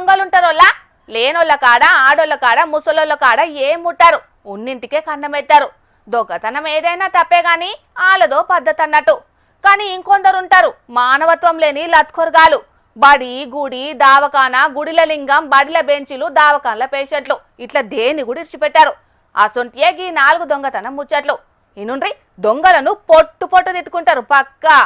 దొంగలుంటారోళ్ళ లేనోళ్ళ కాడ ఆడోళ్ళ కాడ ముసలోళ్ళ కాడ ఏం ముట్టారు ఉన్నింటికే కన్నమెత్తారు. దొంగతనం ఏదైనా తప్పే గాని ఆలదో పద్ధతి అన్నట్టు. కానీ ఇంకొందరుంటారు మానవత్వం లేని లత్కొరగాలు. బడి గుడి దావకాన గుడిల లింగం బడిల బెంచీలు దావకాన్ల పేషెంట్లు ఇట్లా దేని కూడా ఇడిచిపెట్టారు. అసొంటియే గీ 4 దొంగతనం ముచ్చట్లు. ఇనుండ్రి దొంగలను పొట్టు పొట్టు తిట్టుకుంటారు పక్కా.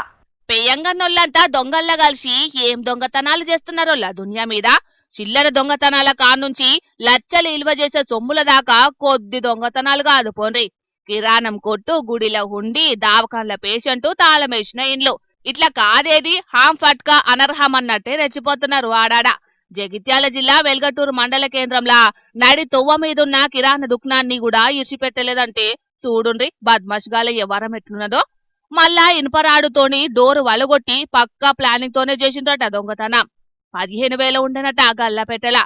పెయ్యంగన్నోళ్ళంతా దొంగల్లా కలిసి ఏం దొంగతనాలు చేస్తున్నారోళ్ళ దునియా మీద. చిల్లర దొంగతనాల కానుంచి లచ్చలు ఇల్వ చేసే సొమ్ముల దాకా కొద్ది దొంగతనాలు కాదు పోన్రి. కిరాణం కొట్టు గుడిల హుండి దావకాన్ల పేషెంటు తాళమేసిన ఇండ్లు ఇట్లా కాదేది హాం ఫట్కా అనర్హం అన్నట్టే రెచ్చిపోతున్నారు ఆడాడ. జగిత్యాల జిల్లా వెల్గటూరు మండల కేంద్రంలా నడి తొవ్వ మీదున్న కిరాణా దుకాణాన్ని కూడా ఇర్చిపెట్టలేదంటే చూడుండ్రి బద్మాష్గాల వ్యవహారం ఎట్లున్నదో. మళ్ళా ఇనుపరాడుతోని డోరు వలగొట్టి పక్కా ప్లానింగ్ తోనే చేసిండ్రట దొంగతనం. 15,000 ఉండనట గల్లపెట్టెల.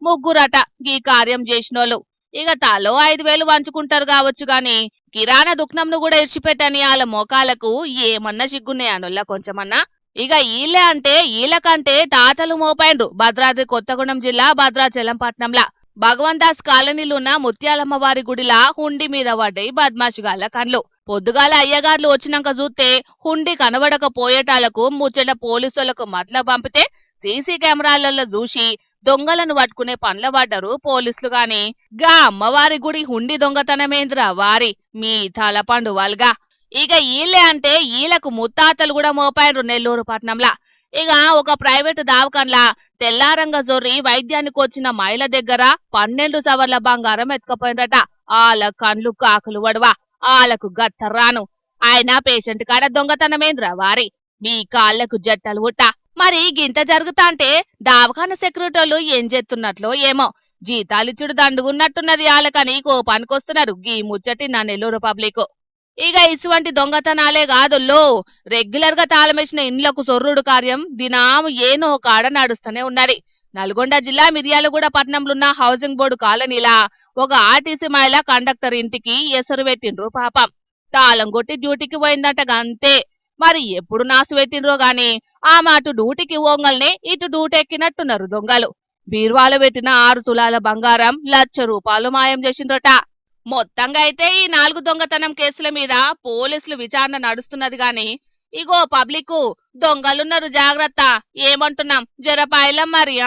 ముగ్గురట గీ కార్యం చేసినోళ్ళు. ఇక తాలో 5,000 వంచుకుంటారు కావచ్చు గాని కిరాణా దుకాణంను కూడా ఇర్చిపెట్టని వాళ్ళ మోకాలకు ఏమన్నా సిగ్గున్నాయనొల్ల కొంచెమన్నా. ఇక ఈలే అంటే ఈలకంటే తాతలు మోపైండ్రు భద్రాద్రి కొత్తగూడెం జిల్లా భద్రాచలం పట్నంలా భగవందాస్ కాలనీలున్న ముత్యాలమ్మ వారి గుడిలా హుండి మీద పడ్డాయి బద్మాషిగాళ్ల కండ్లు. పొద్దుగాల అయ్యగార్లు వచ్చినాక చూస్తే హుండి కనబడకపోయేటాలకు ముచ్చట పోలీసులకు మట్ల పంపితే సీసీ కెమెరాలలో చూసి దొంగలను పట్టుకునే పనుల పడ్డారు పోలీసులు. గాని గా అమ్మవారి గుడి హుండి దొంగతనమేంద్రా వారి మీ తలపండు వాల్గా. ఇక ఈలే అంటే ఈలకు ముత్తాతలు కూడా మోపాయిండ్రు నెల్లూరు పట్నంలా. ఇక ఒక ప్రైవేటు దావకంలా తెల్లారంగ జొర్రి వైద్యానికి వచ్చిన మహిళ దగ్గర 12 సవర్ల బంగారం ఎత్తుకపోయిందట. ఆల కండ్లు కాకులు వడవా ఆలకు గత్తర్రాను. ఆయన పేషెంట్ కాడ దొంగతనమేంద్రా వారి మీ కాళ్లకు జట్టలు ఉట్టా. మరి గింత జరుగుతాంటే దావఖాన సెక్యూరిటీలు ఏం చేస్తున్నట్లో ఏమో జీతాలిచ్చుడు దండుగున్నట్టున్నది ఆలకని కోపానికొస్తున్నారు గీ ముచ్చటి నా నెల్లూరు పబ్లిక్. ఇక ఇసువంటి దొంగతనాలే కాదుల్లో రెగ్యులర్ గా తాళమేసిన ఇండ్లకు సొర్రుడు కార్యం దినాము ఏనో కాడ నడుస్తూనే ఉన్నది. నల్గొండ జిల్లా మిర్యాలగూడ పట్నంలున్న హౌసింగ్ బోర్డు కాలనీలా ఒక ఆర్టీసీ మహిళ కండక్టర్ ఇంటికి ఎసరు పెట్టిండ్రు పాపం. తాళం కొట్టి డ్యూటీకి పోయిందట అంతే. మరి ఎప్పుడు నాసు పెట్టిండ్రో గాని ఆమె అటు డ్యూటీకి పోంగల్నే ఇటు డ్యూటీ ఎక్కినట్టున్నారు దొంగలు. బీర్వాలో పెట్టిన 6 తులాల బంగారం 1,00,000 రూపాయలు మాయం చేసిండ్రట. మొత్తంగా అయితే ఈ 4 దొంగతనం కేసుల మీద పోలీసులు విచారణ నడుస్తున్నది గాని ఇగో పబ్లిక్ దొంగలున్నారు జాగ్రత్త ఏమంటున్నాం జరపాయలం మరి.